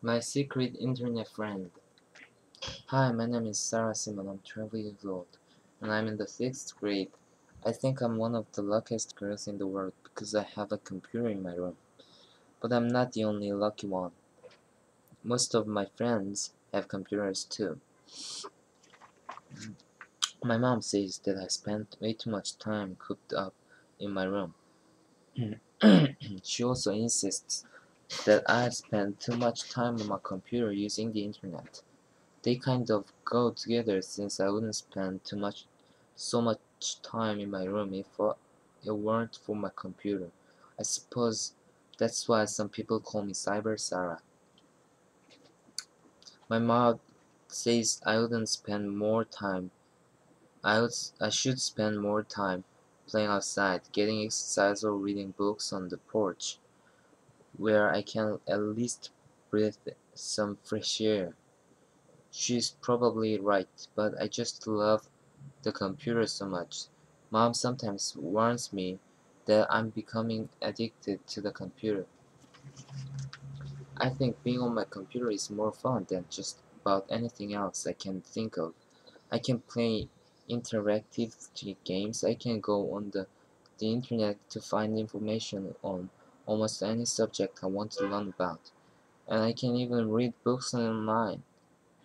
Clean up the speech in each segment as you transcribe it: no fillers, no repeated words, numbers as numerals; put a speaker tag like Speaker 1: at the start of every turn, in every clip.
Speaker 1: My secret internet friend. Hi, my name is Sarah Simon. I'm 12 years old, and I'm in the 6th grade. I think I'm one of the luckiest girls in the world because I have a computer in my room. But I'm not the only lucky one. Most of my friends have computers too. My mom says that I spend way too much time cooped up in my room. She also insists that I spend too much time on my computer using the internet. They kind of go together since I wouldn't spend so much time in my room if it weren't for my computer. I suppose that's why some people call me Cyber Sarah. My mom says I wouldn't spend more time. I should spend more time playing outside, getting exercise or reading books on the porch, where I can at least breathe some fresh air. She's probably right, but I just love the computer so much. Mom sometimes warns me that I'm becoming addicted to the computer. I think being on my computer is more fun than just about anything else I can think of. I can play interactive games. I can go on the internet to find information on almost any subject I want to learn about. And I can even read books online.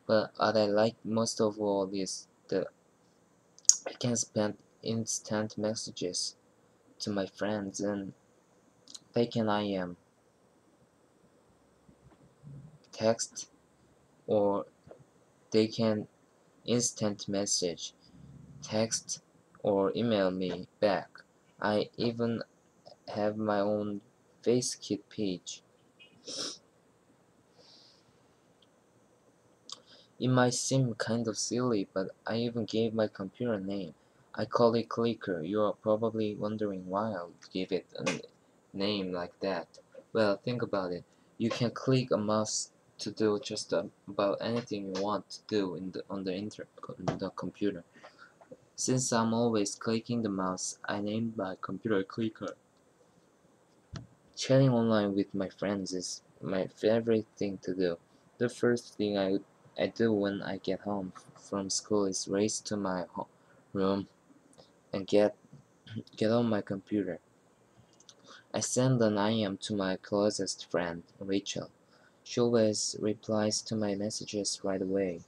Speaker 1: But what I like most of all is that I can send instant messages to my friends and they can IM, text, or they can instant message, text, or email me back. I even have my own FaceKit page. It might seem kind of silly, but I even gave my computer a name. I call it Clicker. You're probably wondering why I would give it a name like that. Well, think about it. You can click a mouse to do just about anything you want to do on the computer. Since I'm always clicking the mouse, I named my computer Clicker. Chatting online with my friends is my favorite thing to do. The first thing I do when I get home from school is race to my room and get on my computer. I send an IM to my closest friend, Rachel. She always replies to my messages right away.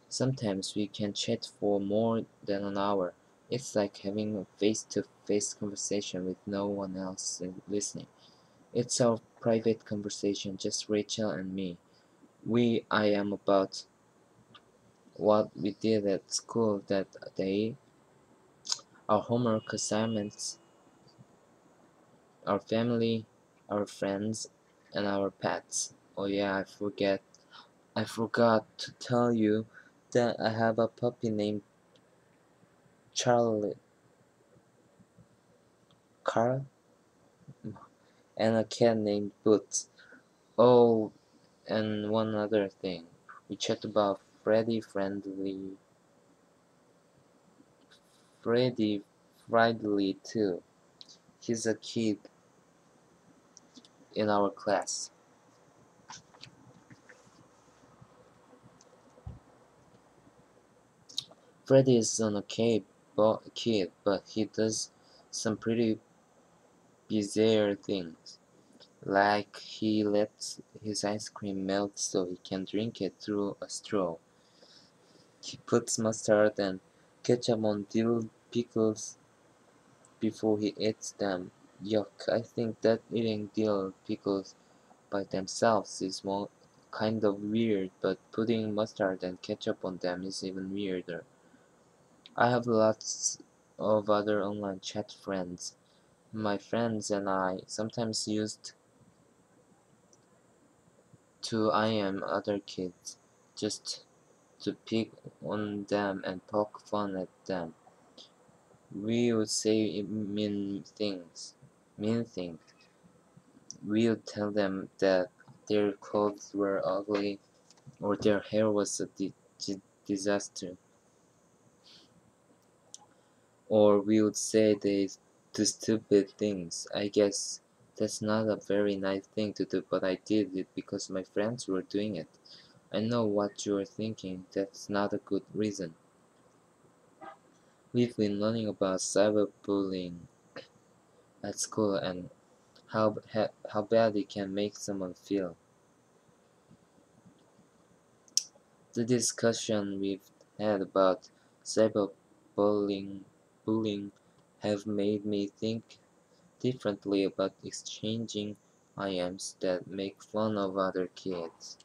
Speaker 1: Sometimes we can chat for more than an hour. It's like having a face-to-face conversation with no one else listening. It's our private conversation, just Rachel and me. We IM about what we did at school that day, our homework assignments, our family, our friends, and our pets. Oh yeah, I forgot to tell you that I have a puppy named Charlie Carl and a cat named Boots. Oh, and one other thing. We chat about Freddy Friendly too. He's a kid in our class. Freddy is an okay kid, but he does some pretty bizarre things. Like he lets his ice cream melt so he can drink it through a straw. He puts mustard and ketchup on dill pickles before he eats them. Yuck, I think that eating dill pickles by themselves is more kind of weird, but putting mustard and ketchup on them is even weirder. I have lots of other online chat friends. My friends and I sometimes used to IM other kids just to pick on them and poke fun at them. We would say mean things. We would tell them that their clothes were ugly or their hair was a disaster. Or we would say they do stupid things. I guess That's not a very nice thing to do, but I did it because my friends were doing it. I know what you're thinking. That's not a good reason. We've been learning about cyberbullying at school and how bad it can make someone feel. The discussion we've had about cyberbullying bullying have made me think differently about exchanging IMs that make fun of other kids.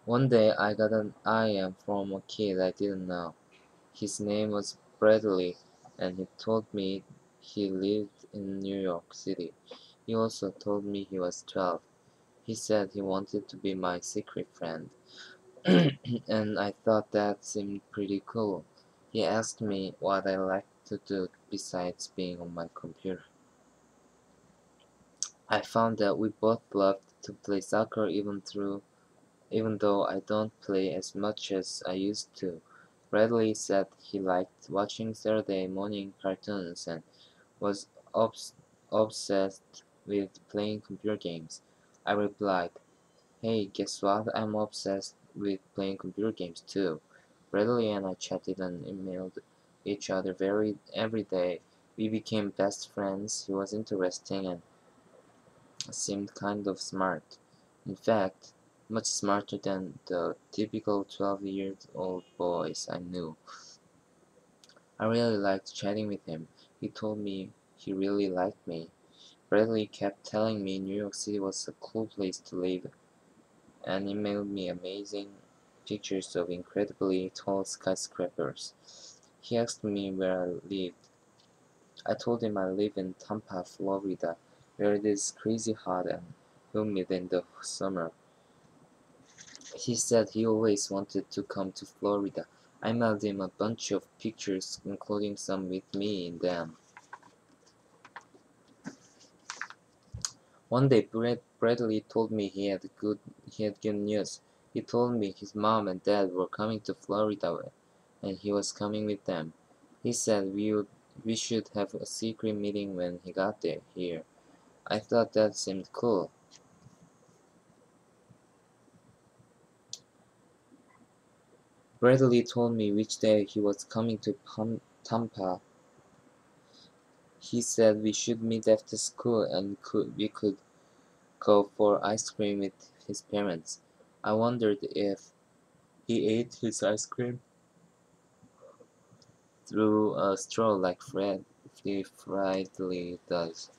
Speaker 1: One day I got an IM from a kid I didn't know. His name was Bradley, and he told me he lived in New York City. He also told me he was 12. He said he wanted to be my secret friend, and I thought that seemed pretty cool. He asked me what I liked to do besides being on my computer. I found that we both loved to play soccer even though I don't play as much as I used to. Bradley said he liked watching Saturday morning cartoons and was obsessed with playing computer games. I replied, "Hey, guess what? I'm obsessed with playing computer games too." Bradley and I chatted and emailed each other every day. We became best friends. He was interesting and seemed kind of smart. In fact, much smarter than the typical 12-year-old boys I knew. I really liked chatting with him. He told me he really liked me. Bradley kept telling me New York City was a cool place to live and emailed me amazing pictures of incredibly tall skyscrapers. He asked me where I lived. I told him I live in Tampa, Florida, where it is crazy hot and humid in the summer. He said he always wanted to come to Florida. I mailed him a bunch of pictures, including some with me in them. One day, Bradley told me he had good news. He told me his mom and dad were coming to Florida, and he was coming with them. He said we should have a secret meeting when he got here. I thought that seemed cool. Bradley told me which day he was coming to Tampa. He said we should meet after school and we could go for ice cream with his parents. I wondered if he ate his ice cream through a straw like Friedley does.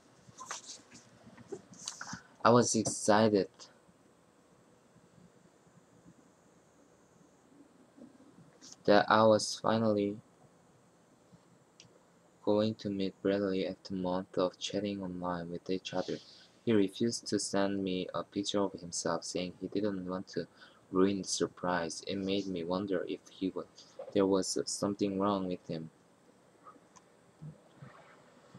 Speaker 1: I was excited that I was finally going to meet Bradley after months of chatting online with each other. He refused to send me a picture of himself, saying he didn't want to ruin the surprise. It made me wonder if there was something wrong with him.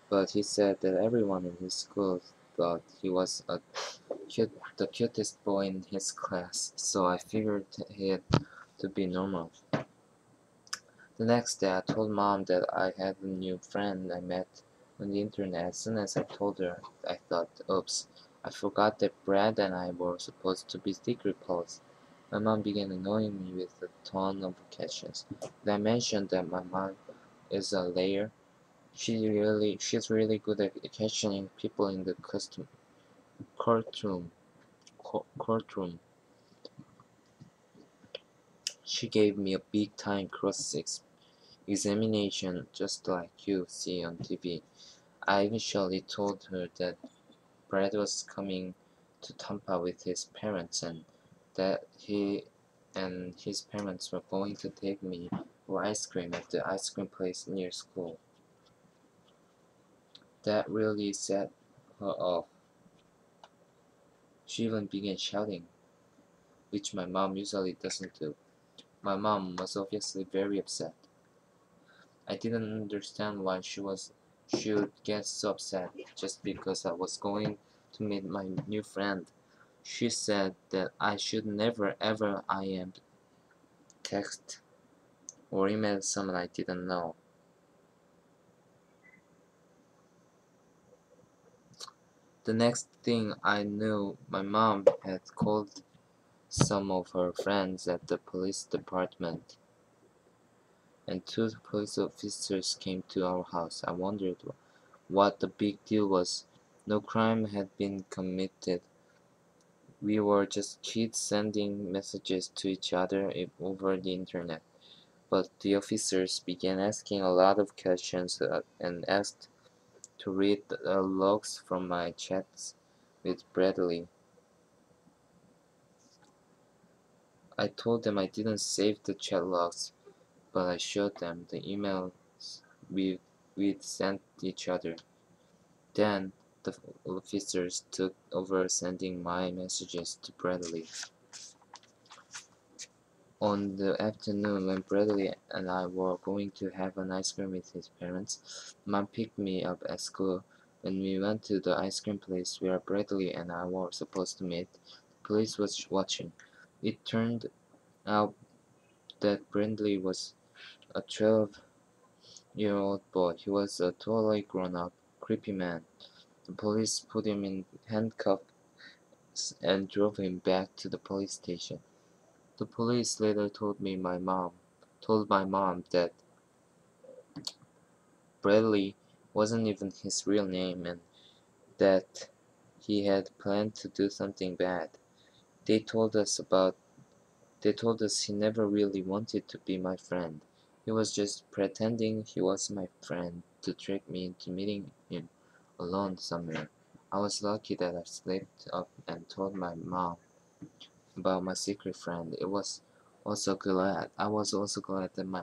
Speaker 1: But he said that everyone in his school thought he was the cutest boy in his class, so I figured he had to be normal. The next day, I told Mom that I had a new friend I met on the internet. As soon as I told her, I thought, oops, I forgot that Brad and I were supposed to be secret pals. My mom began annoying me with a ton of questions. When I mentioned that my mom is a liar, she's really good at questioning people in the courtroom. Courtroom. She gave me a big time examination just like you see on TV. I eventually told her that Brad was coming to Tampa with his parents and that he and his parents were going to take me for ice cream at the ice cream place near school. That really set her off. She even began shouting, which my mom usually doesn't do. My mom was obviously very upset. I didn't understand why she would get so upset just because I was going to meet my new friend. She said that I should never ever IM text or emailed someone I didn't know. The next thing I knew, my mom had called some of her friends at the police department, and two police officers came to our house. I wondered what the big deal was. No crime had been committed. We were just kids sending messages to each other over the internet. But the officers began asking a lot of questions and asked to read the logs from my chats with Bradley. I told them I didn't save the chat logs, but I showed them the emails we'd sent each other. Then the officers took over sending my messages to Bradley. On the afternoon when Bradley and I were going to have an ice cream with his parents, Mom picked me up at school. When we went to the ice cream place where Bradley and I were supposed to meet, the police was watching. It turned out that Bradley was a 12-year-old boy. He was a totally grown-up, creepy man. The police put him in handcuffs and drove him back to the police station. The police later told my mom that Bradley wasn't even his real name and that he had planned to do something bad. They told us he never really wanted to be my friend. He was just pretending he was my friend to trick me into meeting him alone somewhere. I was lucky that I slipped up and told my mom about my secret friend. I was also glad that my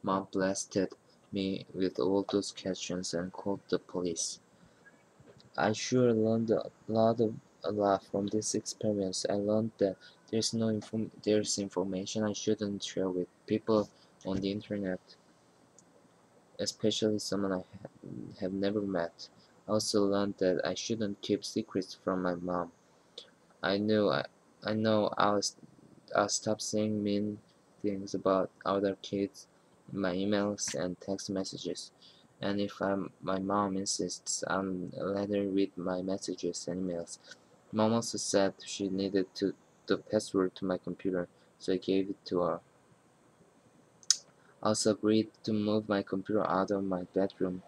Speaker 1: mom blasted me with all those questions and called the police. I sure learned a lot from this experience. I learned that there's information I shouldn't share with people on the internet, especially someone have never met. I also learned that I shouldn't keep secrets from my mom. I knew I know I'll stop saying mean things about other kids in my emails and text messages. And if my mom insists, I'll let her read my messages and emails. Mom also said she needed the password to my computer, so I gave it to her. I also agreed to move my computer out of my bedroom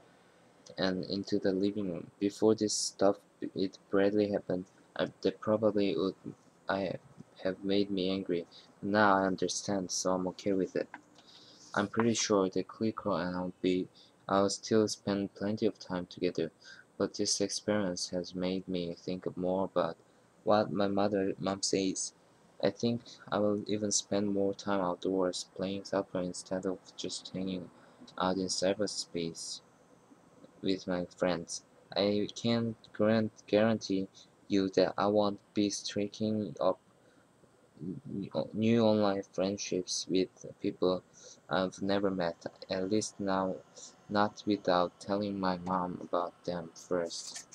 Speaker 1: and into the living room. Before this stuff with Bradley happened, that probably would I have made me angry. Now I understand, so I'm okay with it. I'm pretty sure that Clicker and I'll still spend plenty of time together, but this experience has made me think more about what my mom says. I think I will even spend more time outdoors playing soccer instead of just hanging out in cyberspace with my friends. I can't guarantee you that I won't be striking up new online friendships with people I've never met, at least now, not without telling my mom about them first.